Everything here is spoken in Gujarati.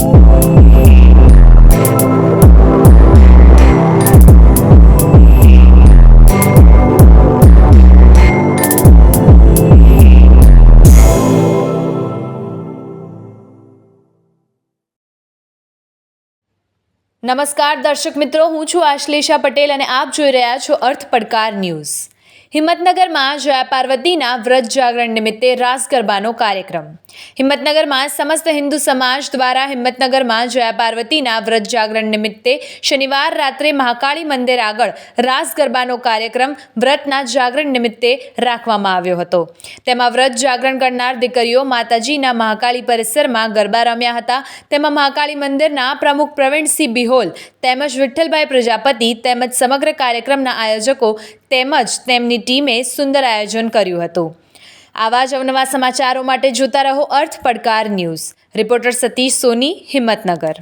નમસ્કાર દર્શક મિત્રો, હું છું આશ્લેષા પટેલ અને આપ જોઈ રહ્યા છો અર્થ પડકાર ન્યૂઝ। હિંમતનગરમાં જયા પાર્વતીના વ્રત જાગરણ નિમિત્તે રાસ ગરબાનો કાર્યક્રમ। હિંમતનગરમાં સમસ્ત હિન્દુ સમાજ દ્વારા હિંમતનગરમાં જયા પાર્વતીના વ્રત જાગરણ નિમિત્તે શનિવાર રાત્રે મહાકાળી મંદિર આગળ રાસ ગરબાનો કાર્યક્રમ વ્રતના જાગરણ નિમિત્તે રાખવામાં આવ્યો હતો। તેમાં વ્રત જાગરણ કરનાર દીકરીઓ માતાજીના મહાકાળી પરિસરમાં ગરબા રમ્યા હતા। તેમાં મહાકાળી મંદિરના પ્રમુખ પ્રવીણસિંહ બિહોલ તેમજ વિઠ્ઠલભાઈ પ્રજાપતિ તેમજ સમગ્ર કાર્યક્રમના આયોજકો તેમજ તેમની ટીમે સુંદર આયોજન કર્યું હતું। આવા જ અવનવા સમાચારો માટે જોતા રહો અર્થ પડકાર ન્યૂઝ। રિપોર્ટર સતીશ સોની, હિંમતનગર।